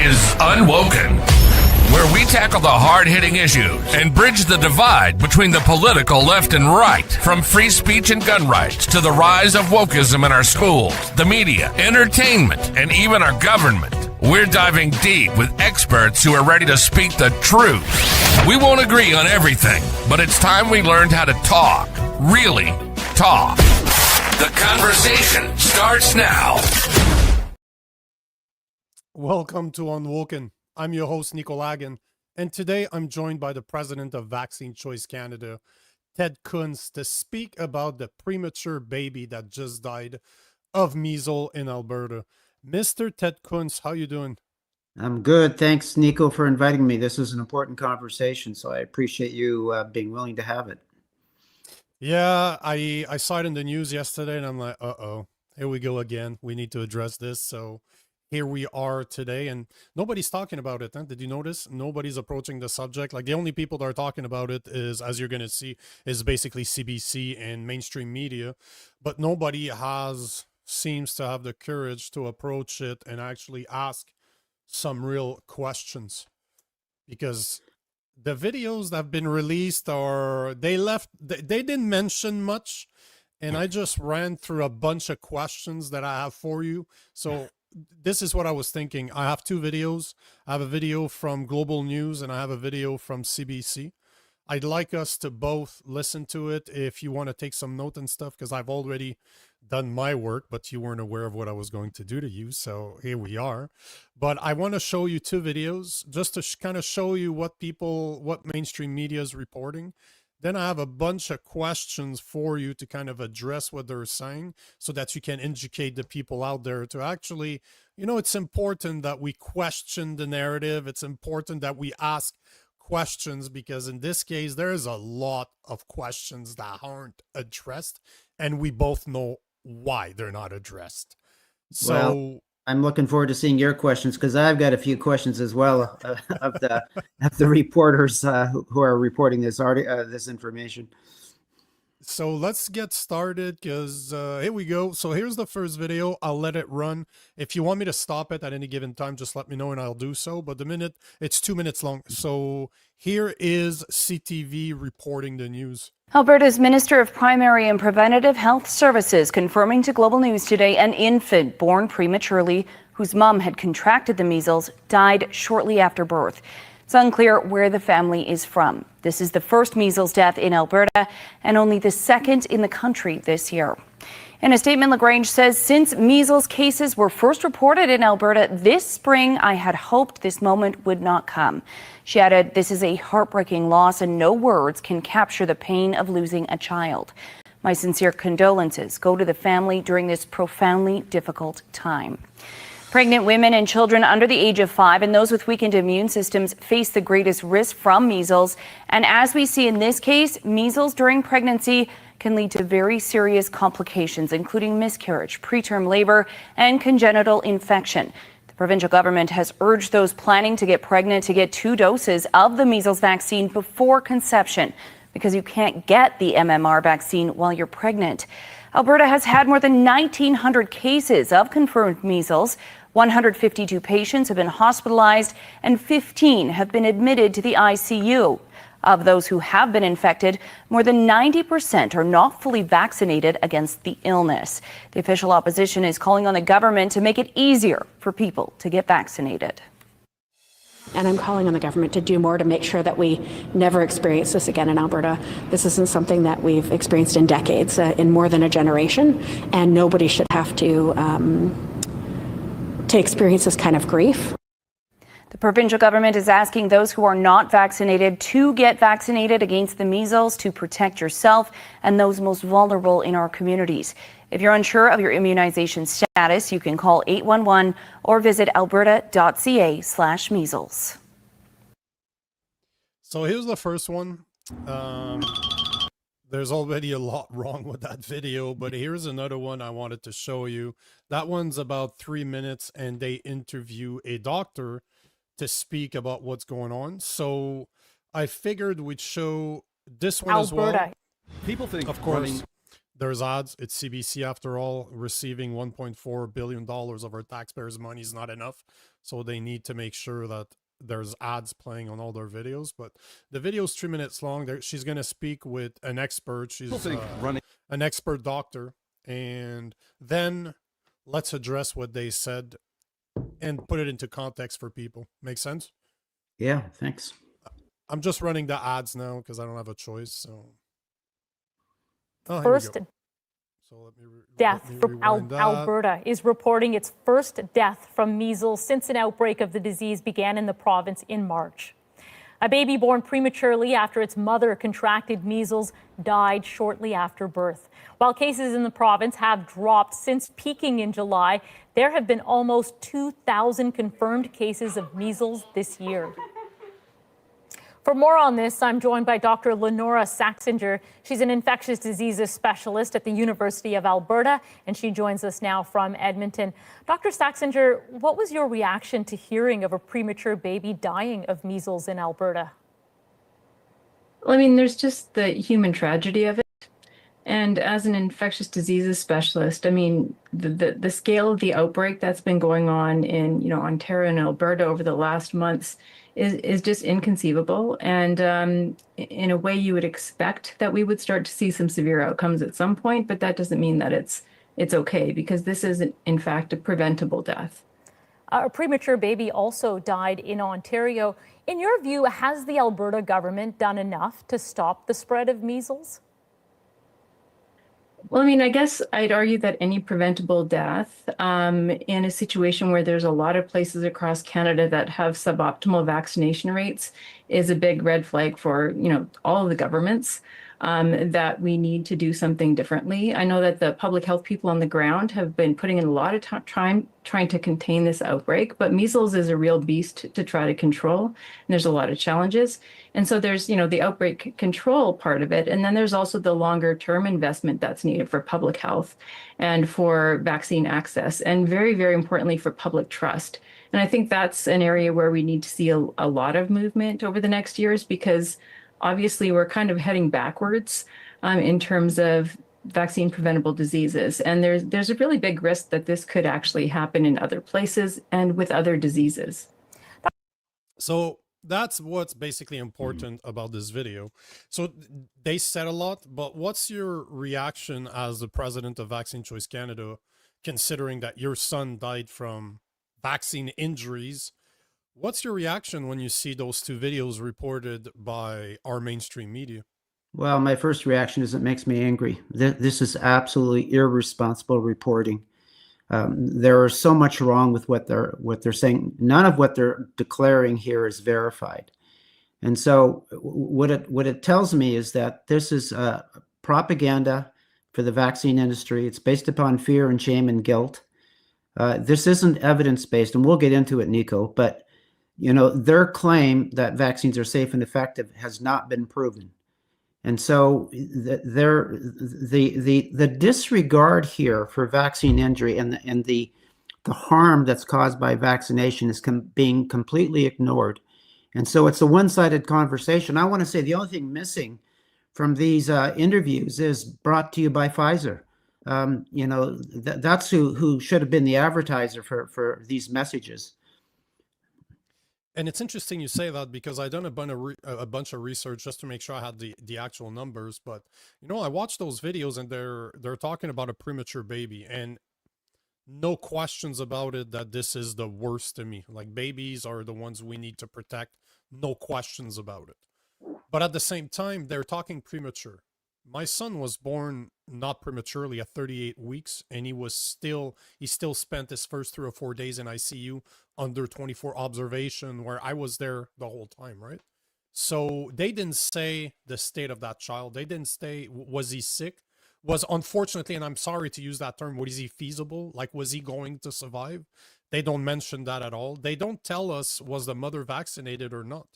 is Unwoken, where we tackle the hard-hitting issues and bridge the divide between the political left and right, from free speech and gun rights to the rise of wokeism in our schools, the media, entertainment, and even our government. We're diving deep with experts who are ready to speak the truth. We won't agree on everything, but it's time we learned how to talk. Really talk. The conversation starts now. Welcome to Unwoken. I'm your host, Nico Lagan, and today I'm joined by the president of Vaccine Choice Canada, Ted Kuntz, to speak about the premature baby that just died of measles in Alberta. Mr. Ted Kuntz, how you doing? I'm good. Thanks, Nico, for inviting me. This is an important conversation, so I appreciate you being willing to have it. Yeah, I saw it in the news yesterday, and I'm like, uh-oh, here we go again. We need to address this, so here we are today, and nobody's talking about it. Huh? Did you notice? Nobody's approaching the subject. Like, the only people that are talking about it is, as you're going to see, is basically CBC and mainstream media, but nobody seems to have the courage to approach it and actually ask some real questions, because the videos that have been released they didn't mention much, and I just ran through a bunch of questions that I have for you. So this is what I was thinking. I have two videos. I have a video from Global News and I have a video from CBC. I'd like us to both listen to it if you want to take some note and stuff, because I've already done my work, but you weren't aware of what I was going to do to you. So here we are. But I want to show you two videos just to kind of show you what mainstream media is reporting. Then I have a bunch of questions for you to kind of address what they're saying so that you can educate the people out there to actually, it's important that we question the narrative. It's important that we ask questions, because in this case, there is a lot of questions that aren't addressed, and we both know why they're not addressessed. So well, I'm looking forward to seeing your questions, because I've got a few questions as well of the reporters who are reporting this information. So let's get started, because here we go. So here's the first video. I'll let it run. If you want me to stop it at any given time, just let me know and I'll do so. But it's 2 minutes long. So here is CTV reporting the news. Alberta's Minister of Primary and Preventative Health Services confirming to Global News today an infant born prematurely whose mom had contracted the measles died shortly after birth. It's unclear where the family is from. This is the first measles death in Alberta and only the second in the country this year. In a statement, LaGrange says, since measles cases were first reported in Alberta this spring, I had hoped this moment would not come. She added, this is a heartbreaking loss and no words can capture the pain of losing a child. My sincere condolences go to the family during this profoundly difficult time. Pregnant women and children under the age of 5 and those with weakened immune systems face the greatest risk from measles. And as we see in this case, measles during pregnancy can lead to very serious complications, including miscarriage, preterm labor, and congenital infection. The provincial government has urged those planning to get pregnant to get 2 doses of the measles vaccine before conception, because you can't get the MMR vaccine while you're pregnant. Alberta has had more than 1,900 cases of confirmed measles. 152 patients have been hospitalized and 15 have been admitted to the ICU. Of those who have been infected, more than 90% are not fully vaccinated against the illness. The official opposition is calling on the government to make it easier for people to get vaccinated. And I'm calling on the government to do more to make sure that we never experience this again in Alberta. This isn't something that we've experienced in decades, in more than a generation, and nobody should have to experience this kind of grief. The provincial government is asking those who are not vaccinated to get vaccinated against the measles to protect yourself and those most vulnerable in our communities. If you're unsure of your immunization status, you can call 811 or visit alberta.ca/measles. So here's the first one. There's already a lot wrong with that video, but here's another one I wanted to show you. That one's about 3 minutes, and they interview a doctor to speak about what's going on. So I figured we'd show this one as well. People think, of course, There's odds. It's CBC after all. Receiving $1.4 billion of our taxpayers' money is not enough. So they need to make sure that there's ads playing on all their videos. But the video's 3 minutes long. She's going to speak with an expert. She's an expert doctor. And then let's address what they said and put it into context for people. Make sense? Yeah, thanks. I'm just running the ads now because I don't have a choice. So, here we First go. So let me death from rewind that. Alberta is reporting its first death from measles since an outbreak of the disease began in the province in March. A baby born prematurely after its mother contracted measles died shortly after birth. While cases in the province have dropped since peaking in July, there have been almost 2,000 confirmed cases of measles this year. For more on this, I'm joined by Dr. Lenora Saxinger. She's an infectious diseases specialist at the University of Alberta, and she joins us now from Edmonton. Dr. Saxinger, what was your reaction to hearing of a premature baby dying of measles in Alberta? Well, I mean, there's just the human tragedy of it. And as an infectious diseases specialist, I mean, the scale of the outbreak that's been going on in, Ontario and Alberta over the last months is just inconceivable. And in a way, you would expect that we would start to see some severe outcomes at some point, but that doesn't mean that it's okay, because this is, in fact, a preventable death. A premature baby also died in Ontario. In your view, has the Alberta government done enough to stop the spread of measles? Well, I mean, I guess I'd argue that any preventable death in a situation where there's a lot of places across Canada that have suboptimal vaccination rates is a big red flag for, all of the governments, that we need to do something differently. I know that the public health people on the ground have been putting in a lot of time trying to contain this outbreak, but measles is a real beast to try to control, and there's a lot of challenges. And so there's, the outbreak control part of it, and then there's also the longer term investment that's needed for public health and for vaccine access, and very, very importantly for public trust. And I think that's an area where we need to see a lot of movement over the next years, because obviously we're kind of heading backwards in terms of vaccine preventable diseases. And there's a really big risk that this could actually happen in other places and with other diseases. So that's what's basically important about this video. So they said a lot, but what's your reaction as the president of Vaccine Choice Canada, considering that your son died from vaccine injuries? What's your reaction when you see those two videos reported by our mainstream media? Well, my first reaction is it makes me angry. This is absolutely irresponsible reporting. There is so much wrong with what they're saying. None of what they're declaring here is verified. And so what it tells me is that this is propaganda for the vaccine industry. It's based upon fear and shame and guilt. This isn't evidence-based, and we'll get into it, Nico, but their claim that vaccines are safe and effective has not been proven. And so the disregard here for vaccine injury and the harm that's caused by vaccination is being completely ignored. And so it's a one-sided conversation. I want to say the only thing missing from these interviews is brought to you by Pfizer. That's who should have been the advertiser for these messages. And it's interesting you say that, because I done a bunch of research just to make sure I had the actual numbers. But I watched those videos, and they're talking about a premature baby, and no questions about it that this is the worst to me. Like, babies are the ones we need to protect, no questions about it. But at the same time, they're talking premature. My son was born not prematurely at 38 weeks, and he still spent his first 3 or 4 days in ICU under 24 observation, where I was there the whole time, right? So they didn't say the state of that child. They didn't say, was he sick? Was, unfortunately, and I'm sorry to use that term, was he feasible? Like, was he going to survive? They don't mention that at all. They don't tell us, was the mother vaccinated or not?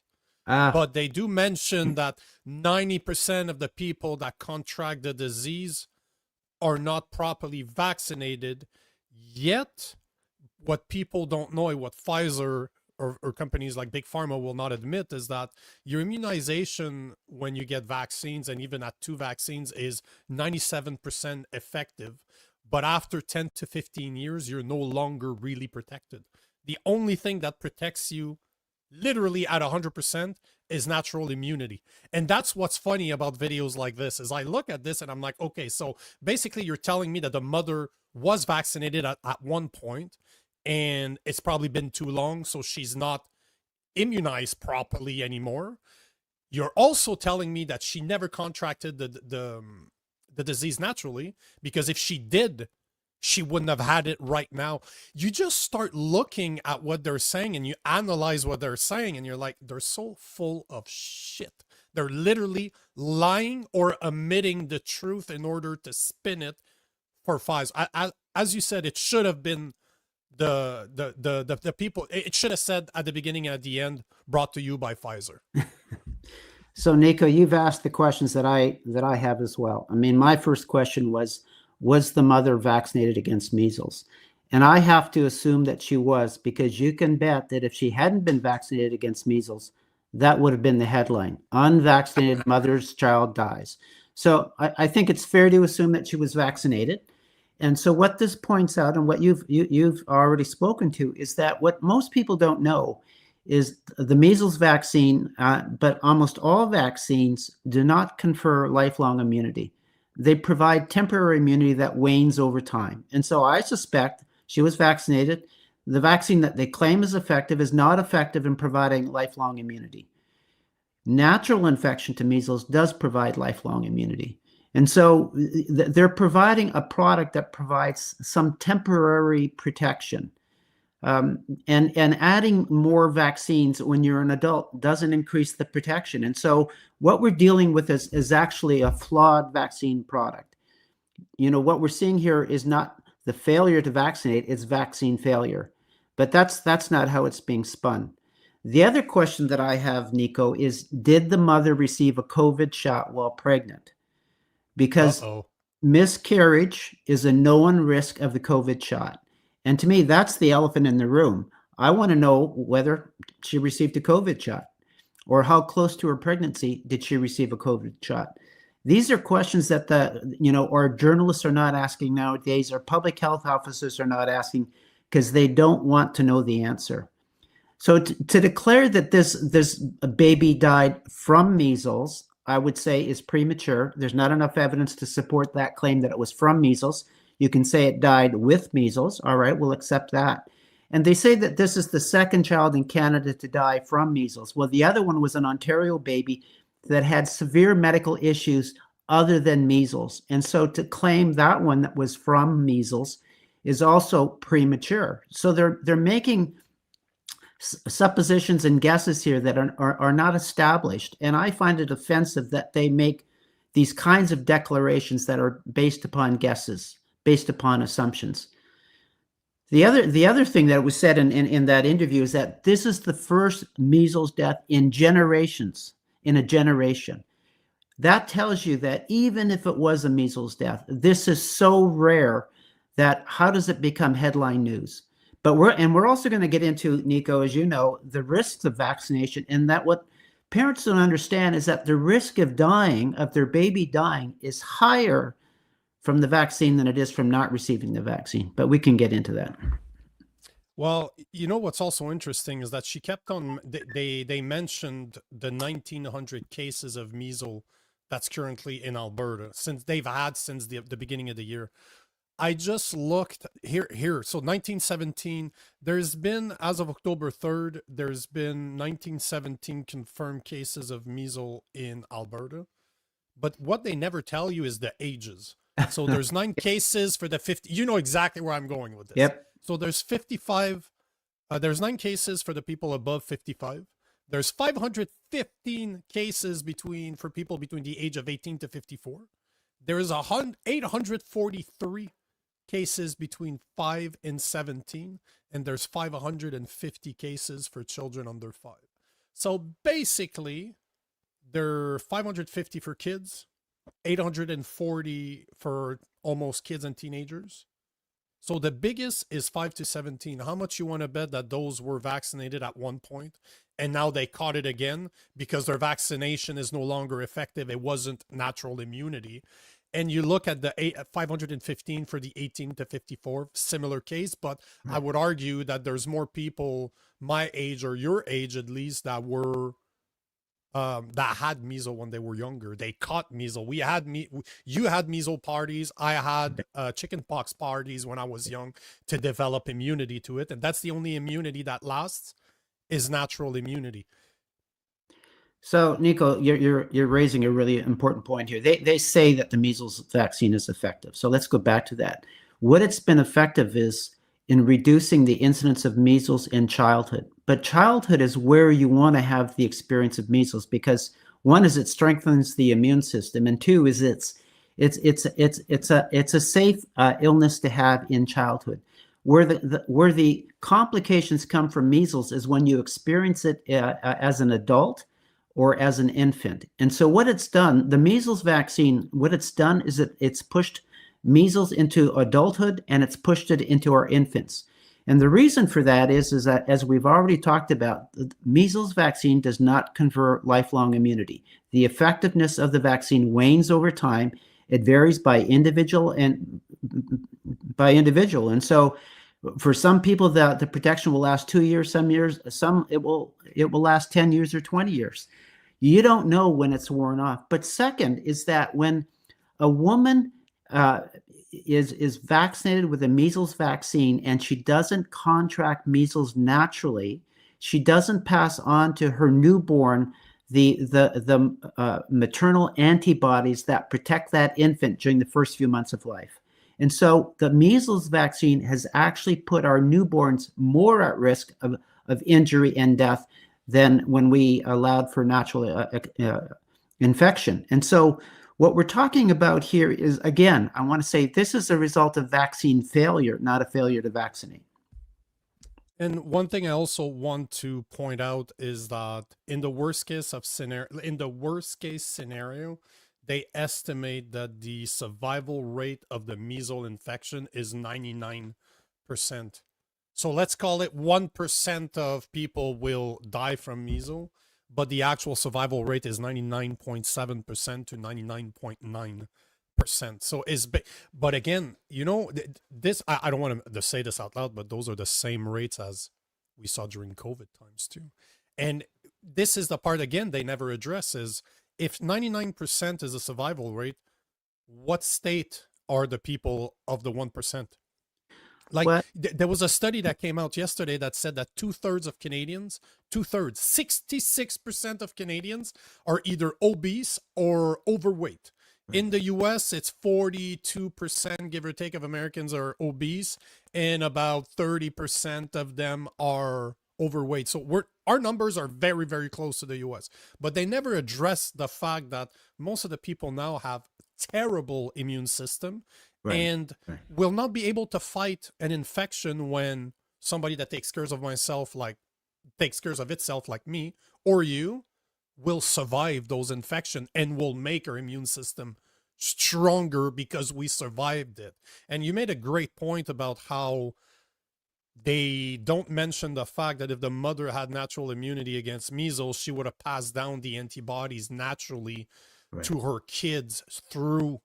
But they do mention that 90% of the people that contract the disease are not properly vaccinated. Yet, what people don't know, what Pfizer or companies like Big Pharma will not admit is that your immunization when you get vaccines, and even at 2 vaccines, is 97% effective. But after 10 to 15 years, you're no longer really protected. The only thing that protects you literally at 100% is natural immunity. And that's what's funny about videos like this is I look at this and I'm like, okay, so basically you're telling me that the mother was vaccinated at one point and it's probably been too long, so she's not immunized properly anymore. You're also telling me that she never contracted the disease naturally, because if she did, she wouldn't have had it right now. You just start looking at what they're saying and you analyze what they're saying and you're like, they're so full of shit. They're literally lying or omitting the truth in order to spin it for Pfizer. As you said, it should have been the people. It should have said at the beginning and at the end, brought to you by Pfizer. So Nico, you've asked the questions that I have as well. I mean, my first question was the mother vaccinated against measles? And I have to assume that she was, because you can bet that if she hadn't been vaccinated against measles, that would have been the headline: unvaccinated mother's child dies. So I think it's fair to assume that she was vaccinated. And so what this points out, and what you've already spoken to, is that what most people don't know is the measles vaccine, but almost all vaccines do not confer lifelong immunity. They provide temporary immunity that wanes over time. And so I suspect she was vaccinated. The vaccine that they claim is effective is not effective in providing lifelong immunity. Natural infection to measles does provide lifelong immunity. And so they're providing a product that provides some temporary protection. And adding more vaccines when you're an adult doesn't increase the protection. And so what we're dealing with is actually a flawed vaccine product. You know, what we're seeing here is not the failure to vaccinate, it's vaccine failure. But that's not how it's being spun. The other question that I have, Nico, is did the mother receive a COVID shot while pregnant? Because miscarriage is a known risk of the COVID shot. And to me, that's the elephant in the room. I want to know whether she received a COVID shot, or how close to her pregnancy did she receive a COVID shot. These are questions that our journalists are not asking nowadays, or public health officers are not asking, because they don't want to know the answer. So to declare that this baby died from measles, I would say is premature. There's not enough evidence to support that claim that it was from measles. You can say it died with measles. All right, we'll accept that. And they say that this is the second child in Canada to die from measles. Well, the other one was an Ontario baby that had severe medical issues other than measles. And so to claim that one that was from measles is also premature. So they're making suppositions and guesses here that are not established. And I find it offensive that they make these kinds of declarations that are based upon guesses, based upon assumptions. The other thing that was said in that interview is that this is the first measles death in a generation. That tells you that even if it was a measles death, this is so rare that how does it become headline news? But we're also going to get into, Nico, as you know, the risks of vaccination, and that what parents don't understand is that the risk of dying, of their baby dying, is higher from the vaccine than it is from not receiving the vaccine. But we can get into that. Well, you know what's also interesting is that she kept on, they mentioned the 1,900 cases of measles that's currently in Alberta, since they've had since the beginning of the year. I just looked here. So 1917, there's been, as of October 3rd, there's been 1917 confirmed cases of measles in Alberta. But what they never tell you is the ages. So there's 9 cases for the 50. You know exactly where I'm going with this. Yep. So there's 55. There's 9 cases for the people above 55. There's 515 cases for people between the age of 18 to 54. There is 843 cases between 5 and 17, and there's 550 cases for children under 5. So basically, there are 550 for kids, 840 for almost kids and teenagers, So the biggest is 5 to 17. How much you want to bet that those were vaccinated at one point and now they caught it again because their vaccination is no longer effective? It wasn't natural immunity. And you look at the 515 for the 18 to 54, similar case, but I would argue that there's more people my age or your age at least that were that had measles when they were younger. They caught measles. You had measles parties. I had chicken pox parties when I was young to develop immunity to it, and that's the only immunity that lasts is natural immunity. So, Nico, you're raising a really important point here. They say that the measles vaccine is effective. So let's go back to that. What it's been effective is in reducing the incidence of measles in childhood. But childhood is where you want to have the experience of measles because one is it strengthens the immune system, and two is it's a safe illness to have in childhood. Where the complications come from measles is when you experience it as an adult or as an infant. And so what it's done, the measles vaccine, what it's done is it's pushed measles into adulthood and it's pushed it into our infants. And the reason for that is that, as we've already talked about, the measles vaccine does not confer lifelong immunity. The effectiveness of the vaccine wanes over time. It varies by individual. And so for some people, the protection will last 2 years, some it will last 10 years or 20 years. You don't know when it's worn off. But second is that when a woman is vaccinated with a measles vaccine and she doesn't contract measles naturally, she doesn't pass on to her newborn the maternal antibodies that protect that infant during the first few months of life. And so the measles vaccine has actually put our newborns more at risk of injury and death than when we allowed for natural infection. And so what we're talking about here is, again, I want to say this is a result of vaccine failure, not a failure to vaccinate. And one thing I also want to point out is that in the worst case scenario, they estimate that the survival rate of the measles infection is 99%. So let's call it 1% of people will die from measles, but the actual survival rate is 99.7% to 99.9%. So but again, this, I don't want to say this out loud, but those are the same rates as we saw during COVID times too. And this is the part, again, they never address is if 99% is a survival rate, what state are the people of the 1%? Like there was a study that came out yesterday that said that 2/3 of Canadians, 66% of Canadians are either obese or overweight. In the US, it's 42%, give or take, of Americans are obese, and about 30% of them are overweight. So our numbers are very, very close to the US, but they never address the fact that most of the people now have terrible immune system and will not be able to fight an infection when somebody that takes care of itself like me or you will survive those infections and will make our immune system stronger because we survived it. And you made a great point about how they don't mention the fact that if the mother had natural immunity against measles, she would have passed down the antibodies naturally to her kids through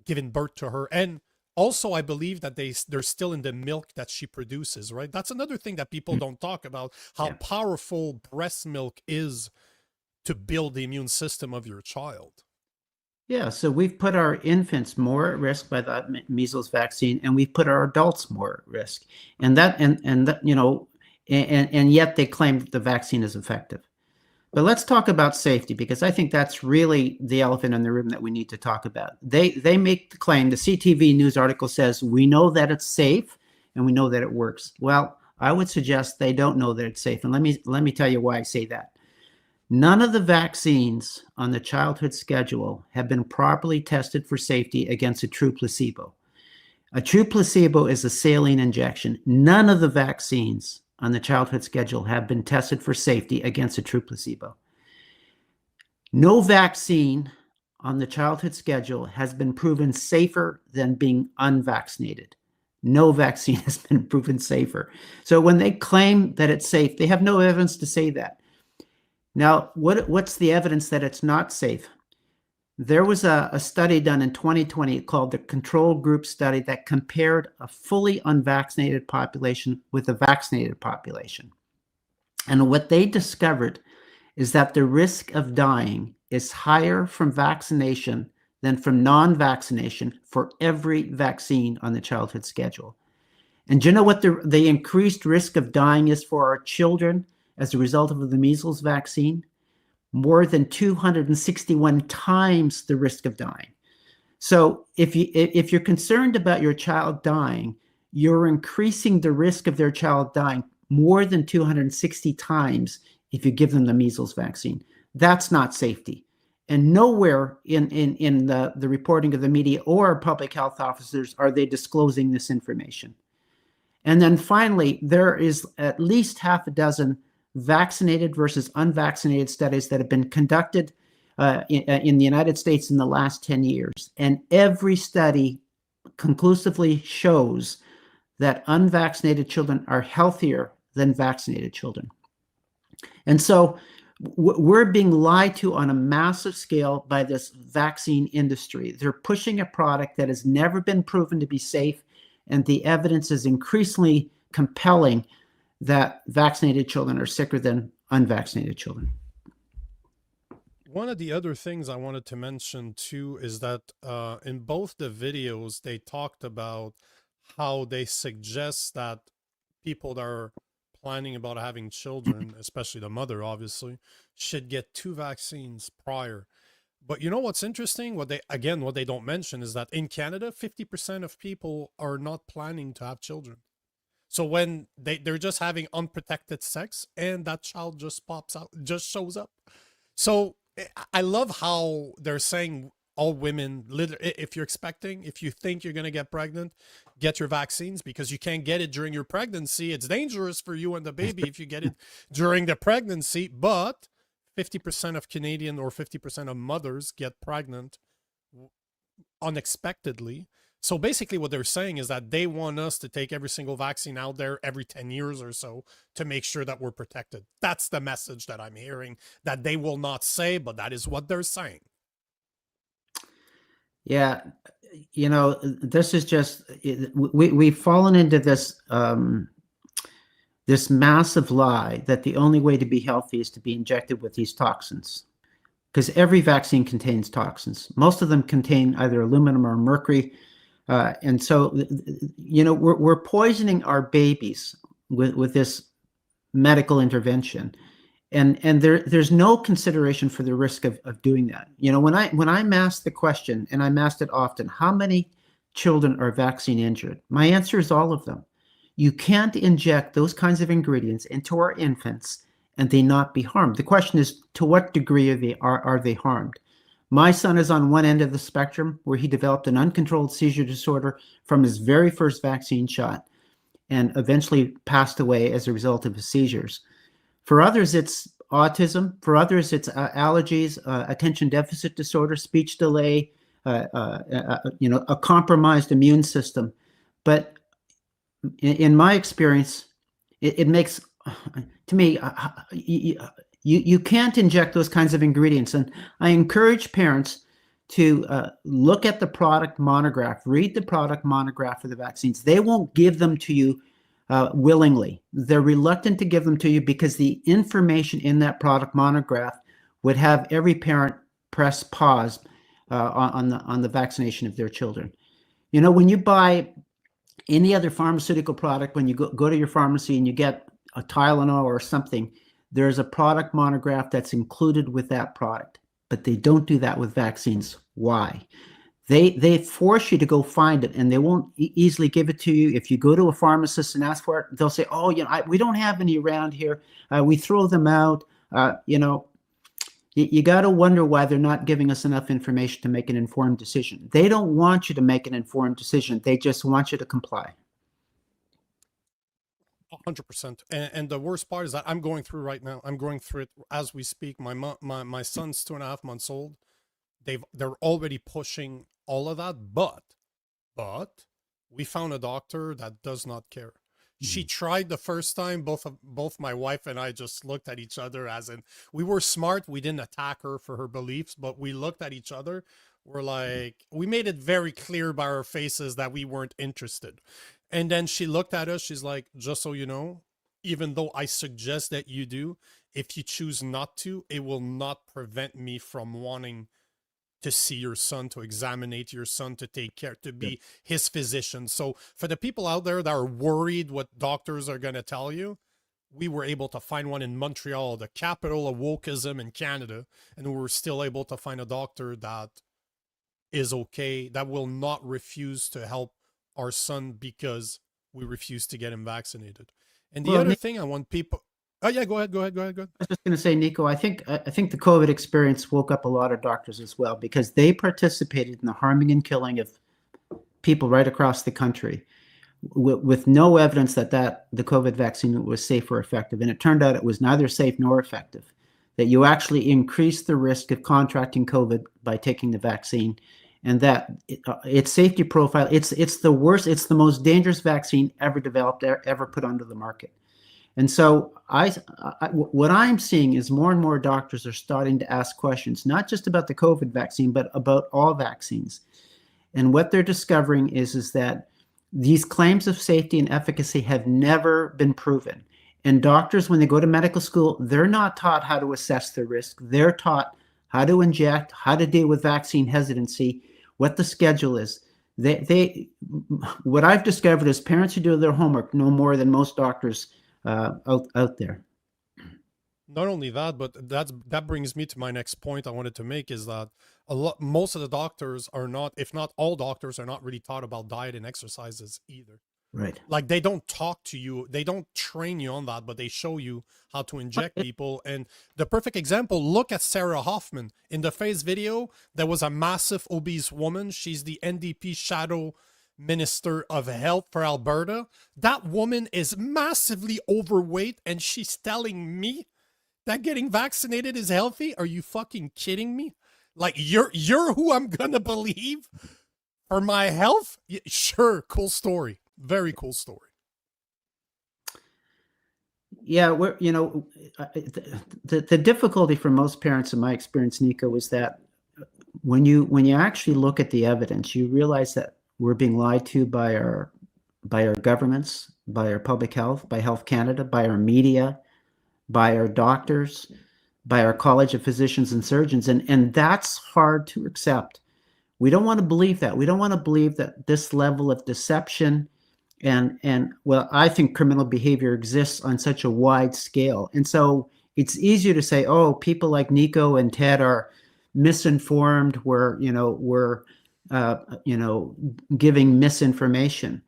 giving birth to her. And also, I believe that they're still in the milk that she produces, right? That's another thing that people don't talk about, how powerful breast milk is to build the immune system of your child. Yeah, so we've put our infants more at risk by the measles vaccine, and we've put our adults more at risk. And yet they claim that the vaccine is effective. But let's talk about safety, because I think that's really the elephant in the room that we need to talk about. They make the claim, the CTV news article says, we know that it's safe and we know that it works. Well, I would suggest they don't know that it's safe. And let me tell you why I say that. None of the vaccines on the childhood schedule have been properly tested for safety against a true placebo. A true placebo is a saline injection. None of the vaccines on the childhood schedule have been tested for safety against a true placebo. No vaccine on the childhood schedule has been proven safer than being unvaccinated. no vaccine has been proven safer. So when they claim that it's safe, they have no evidence to say that. Now, what's the evidence that it's not safe? There was a study done in 2020 called the control group study that compared a fully unvaccinated population with a vaccinated population. And what they discovered is that the risk of dying is higher from vaccination than from non-vaccination for every vaccine on the childhood schedule. And do you know what the increased risk of dying is for our children as a result of the measles vaccine? More than 261 times the risk of dying. So if you're concerned about your child dying, you're increasing the risk of their child dying more than 260 times if you give them the measles vaccine. That's not safety. And nowhere in the reporting of the media or public health officers are they disclosing this information. And then finally, there is at least half a dozen vaccinated versus unvaccinated studies that have been conducted in the United States in the last 10 years. And every study conclusively shows that unvaccinated children are healthier than vaccinated children. And so we're being lied to on a massive scale by this vaccine industry. They're pushing a product that has never been proven to be safe, and the evidence is increasingly compelling that vaccinated children are sicker than unvaccinated children. One of the other things I wanted to mention too is that in both the videos, they talked about how they suggest that people that are planning about having children, especially the mother, obviously, should get 2 vaccines prior. But you know what's interesting? What they don't mention is that in Canada, 50% of people are not planning to have children. So when they're just having unprotected sex and that child just pops out, just shows up. So I love how they're saying all women, if you think you're going to get pregnant, get your vaccines, because you can't get it during your pregnancy. It's dangerous for you and the baby if you get it during the pregnancy. But 50% of Canadian or 50% of mothers get pregnant unexpectedly. So basically what they're saying is that they want us to take every single vaccine out there every 10 years or so to make sure that we're protected. That's the message that I'm hearing, that they will not say, but that is what they're saying. Yeah, you know, this is just, we've fallen into this this massive lie that the only way to be healthy is to be injected with these toxins, because every vaccine contains toxins. Most of them contain either aluminum or mercury. And so, you know, we're poisoning our babies with this medical intervention. And there's no consideration for the risk of doing that. You know, when I'm asked the question, and I'm asked it often, how many children are vaccine injured? My answer is all of them. You can't inject those kinds of ingredients into our infants and they not be harmed. The question is, to what degree are they harmed? My son is on one end of the spectrum, where he developed an uncontrolled seizure disorder from his very first vaccine shot and eventually passed away as a result of his seizures. For others, it's autism. For others, it's allergies, attention deficit disorder, speech delay, you know, a compromised immune system. But in my experience, it makes, to me, you can't inject those kinds of ingredients. And I encourage parents to look at the product monograph, read the product monograph for the vaccines. They won't give them to you willingly. They're reluctant to give them to you because the information in that product monograph would have every parent press pause on the vaccination of their children. You know, when you buy any other pharmaceutical product, when you go to your pharmacy and you get a Tylenol or something, there's a product monograph that's included with that product, but they don't do that with vaccines. Why? They force you to go find it, and they won't easily give it to you. If you go to a pharmacist and ask for it, they'll say, "Oh, you know, we don't have any around here. We throw them out." You know, you got to wonder why they're not giving us enough information to make an informed decision. They don't want you to make an informed decision. They just want you to comply. 100%. And the worst part is that I'm going through right now. I'm going through it as we speak. My son's 2.5 months old. They're already pushing all of that, but we found a doctor that does not care. She tried the first time. Both my wife and I just looked at each other, as in, we were smart. We didn't attack her for her beliefs, but we looked at each other. We're like, we made it very clear by our faces that we weren't interested. And then she looked at us. She's like, just so you know, even though I suggest that you do, if you choose not to, it will not prevent me from wanting to see your son, to examine your son, to take care, to be his physician. So for the people out there that are worried what doctors are going to tell you, we were able to find one in Montreal, the capital of wokeism in Canada, and we were still able to find a doctor that is okay, that will not refuse to help our son because we refuse to get him vaccinated. And the other thing I want people... Oh yeah, go ahead. I was just going to say, Nico, I think the COVID experience woke up a lot of doctors as well, because they participated in the harming and killing of people right across the country with no evidence that the COVID vaccine was safe or effective. And it turned out it was neither safe nor effective, that you actually increase the risk of contracting COVID by taking the vaccine, and that its safety profile, it's the worst, it's the most dangerous vaccine ever developed, ever put onto the market. And so what I'm seeing is more and more doctors are starting to ask questions, not just about the COVID vaccine, but about all vaccines. And what they're discovering is that these claims of safety and efficacy have never been proven. And doctors, when they go to medical school, they're not taught how to assess the risk. They're taught how to inject, how to deal with vaccine hesitancy, what the schedule is. What I've discovered is parents who do their homework know more than most doctors out there. Not only that, but that brings me to my next point I wanted to make, is that most of the doctors are not, if not all doctors, are not really taught about diet and exercises either. Right. Like, they don't talk to you, they don't train you on that, but they show you how to inject people. And the perfect example, look at Sarah Hoffman. In the first video, there was a massive obese woman. She's the NDP shadow Minister of Health for Alberta. That woman is massively overweight, and she's telling me that getting vaccinated is healthy? Are you fucking kidding me? Like, you're who I'm gonna believe for my health? Yeah, sure, cool story. Very cool story. Yeah, the difficulty for most parents, in my experience, Nico, is that when you actually look at the evidence, you realize that we're being lied to by our governments, by our public health, by Health Canada, by our media, by our doctors, by our College of Physicians and Surgeons, and that's hard to accept. We don't want to believe that. We don't want to believe that this level of deception and well, I think criminal behavior exists on such a wide scale. And so it's easier to say, oh, people like Nico and Ted are misinformed, we're giving misinformation.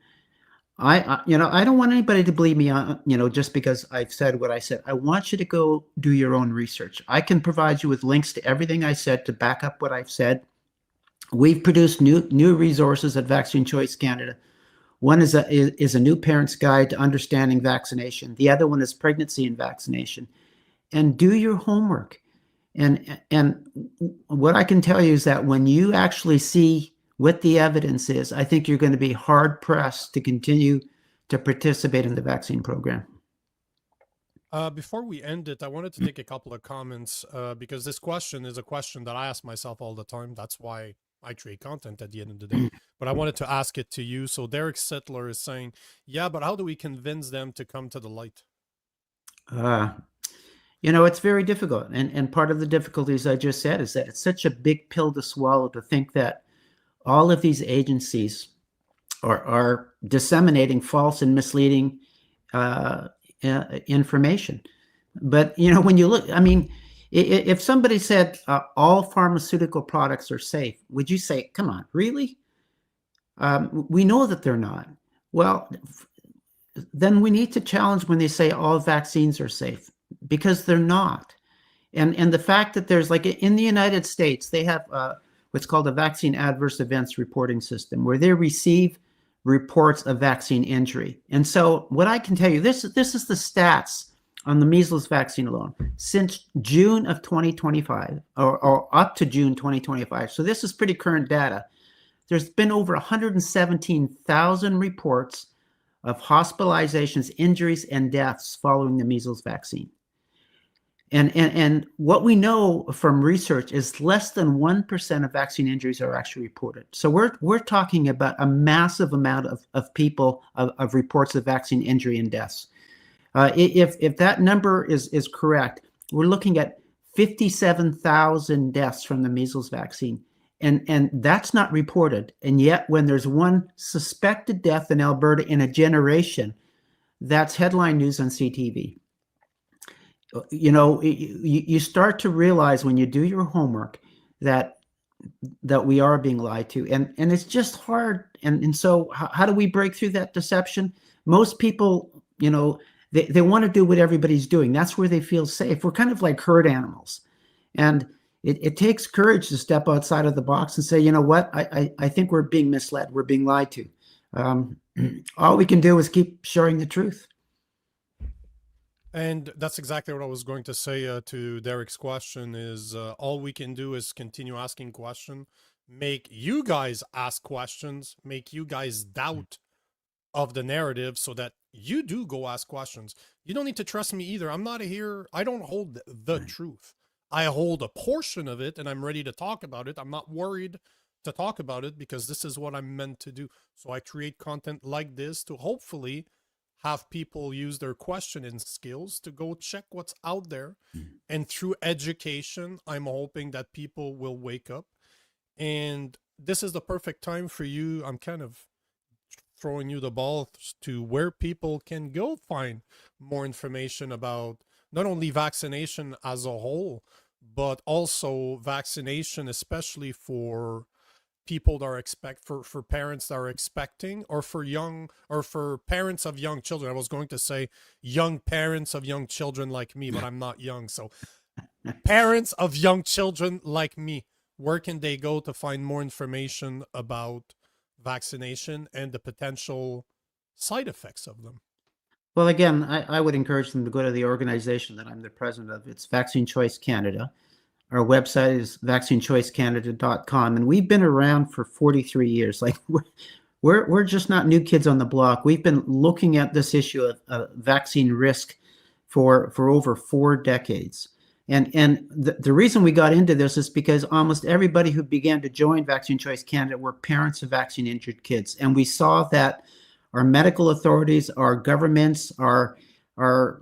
I don't want anybody to believe me on, just because I've said what I said. I want you to go do your own research. I can provide you with links to everything I said to back up what I've said. We've produced new resources at Vaccine Choice Canada. One is a new parent's guide to understanding vaccination. The other one is pregnancy and vaccination. And do your homework. And what I can tell you is that when you actually see what the evidence is, I think you're going to be hard pressed to continue to participate in the vaccine program. Before we end it, I wanted to take a couple of comments because this question is a question that I ask myself all the time. That's why I create content at the end of the day. But I wanted to ask it to you. So Derek Sittler is saying, yeah, but how do we convince them to come to the light? It's very difficult. And part of the difficulties I just said is that it's such a big pill to swallow to think that all of these agencies are disseminating false and misleading information. But, when you look, if somebody said all pharmaceutical products are safe, would you say, come on, really? We know that they're not. Well, then we need to challenge when they say all vaccines are safe, because they're not. And the fact that there's, like, in the United States, they have what's called a vaccine adverse events reporting system, where they receive reports of vaccine injury. And so what I can tell you, this is the stats on the measles vaccine alone since June of 2025, or up to June 2025. So this is pretty current data. There's been over 117,000 reports of hospitalizations, injuries, and deaths following the measles vaccine. And what we know from research is less than 1% of vaccine injuries are actually reported. So we're talking about a massive amount of people, of reports of vaccine injury and deaths. If that number is correct, we're looking at 57,000 deaths from the measles vaccine. And that's not reported. And yet when there's one suspected death in Alberta in a generation, that's headline news on CTV. You know, you start to realize when you do your homework that we are being lied to, and it's just hard. And so how do we break through that deception? Most people, you know, they want to do what everybody's doing. That's where they feel safe. We're kind of like herd animals, and it takes courage to step outside of the box and say, you know what, I think we're being misled. We're being lied to. All we can do is keep sharing the truth. And that's exactly what I was going to say to Derek's question is all we can do is continue asking questions, make you guys ask questions, make you guys doubt of the narrative so that you do go ask questions. You don't need to trust me either. I'm not here. I don't hold the truth. I hold a portion of it and I'm ready to talk about it. I'm not worried to talk about it because this is what I'm meant to do. So I create content like this to hopefully have people use their questioning skills to go check what's out there. And through education, I'm hoping that people will wake up. And this is the perfect time for you. I'm kind of throwing you the ball to where people can go find more information about not only vaccination as a whole, but also vaccination, especially for people that are for parents that are expecting, or for parents of young children. I was going to say young parents of young children like me, but I'm not young. So parents of young children like me, where can they go to find more information about vaccination and the potential side effects of them? Well, again, I would encourage them to go to the organization that I'm the president of. It's Vaccine Choice Canada. Our website is vaccinechoicecanada.com, and we've been around for 43 years. Like we're just not new kids on the block. We've been looking at this issue of vaccine risk for over 4 decades. And the reason we got into this is because almost everybody who began to join Vaccine Choice Canada were parents of vaccine injured kids, and we saw that our medical authorities, our governments, our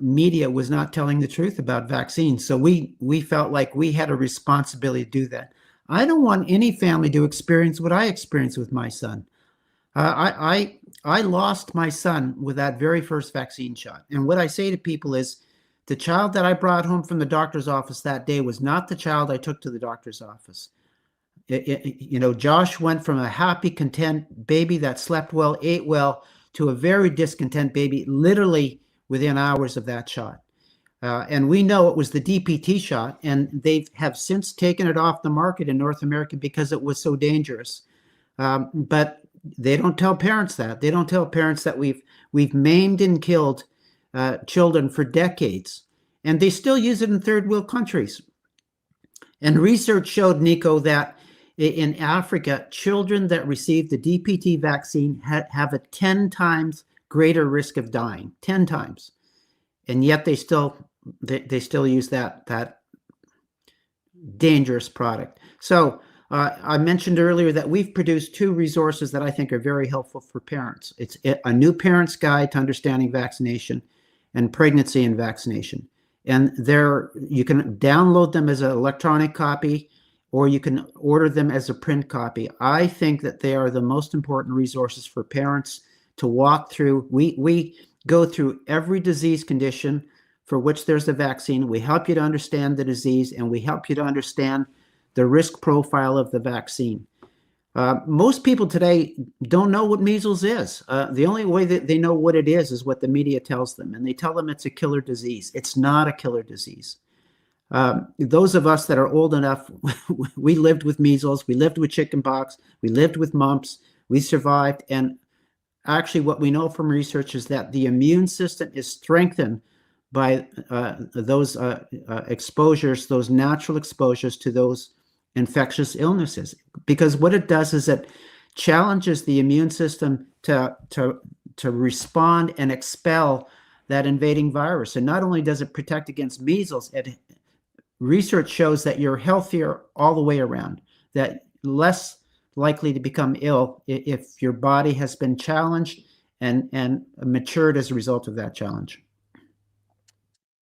media was not telling the truth about vaccines. So we felt like we had a responsibility to do that. I don't want any family to experience what I experienced with my son. I lost my son with that very first vaccine shot. And what I say to people is, the child that I brought home from the doctor's office that day was not the child I took to the doctor's office. You know, Josh went from a happy, content baby that slept well, ate well, to a very discontent baby, literally within hours of that shot. And we know it was the DPT shot, and they have since taken it off the market in North America because it was so dangerous. But they don't tell parents that. They don't tell parents that we've maimed and killed children for decades, and they still use it in third world countries. And research showed, Nico, that in Africa, children that receive the DPT vaccine have a 10 times greater risk of dying, 10 times. And yet they still use that dangerous product. So I mentioned earlier that we've produced 2 resources that I think are very helpful for parents. It's a new parent's guide to understanding vaccination and pregnancy and vaccination. And you can download them as an electronic copy, or you can order them as a print copy. I think that they are the most important resources for parents to walk through. We go through every disease condition for which there's a vaccine. We help you to understand the disease, and we help you to understand the risk profile of the vaccine. Most people today don't know what measles is. The only way that they know what it is what the media tells them, and they tell them it's a killer disease. It's not a killer disease. Those of us that are old enough, we lived with measles, we lived with chickenpox, we lived with mumps, we survived. And actually what we know from research is that the immune system is strengthened by those exposures, those natural exposures to those infectious illnesses. Because what it does is it challenges the immune system to respond and expel that invading virus. And not only does it protect against measles, research shows that you're healthier all the way around, that less likely to become ill if your body has been challenged and matured as a result of that challenge.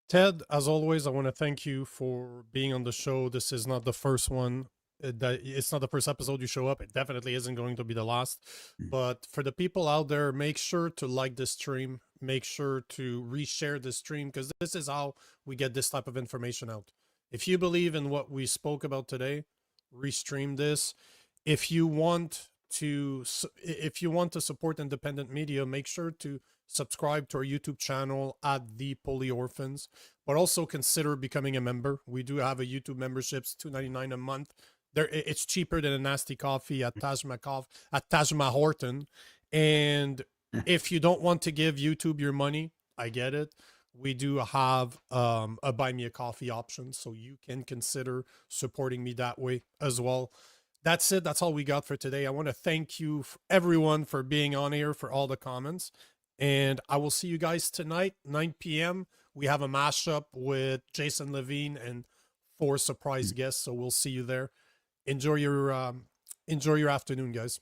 Ted, as always, I want to thank you for being on the show. This is not the first one. It's not the first episode you show up. It definitely isn't going to be the last. But for the people out there, make sure to like this stream. Make sure to reshare this stream, because this is how we get this type of information out. If you believe in what we spoke about today, restream this. If you want to support independent media, make sure to subscribe to our YouTube channel at The Poly Orphans, but also consider becoming a member. We do have a YouTube membership. It's $2.99 a month. It's cheaper than a nasty coffee at Tajma Horton. And if you don't want to give YouTube your money, I get it. We do have a buy me a coffee option, so you can consider supporting me that way as well. That's it. That's all we got for today. I want to thank you, everyone, for being on here, for all the comments. And I will see you guys tonight, 9 p.m. We have a mashup with Jason Levine and 4 surprise guests, so we'll see you there. Enjoy your afternoon, guys.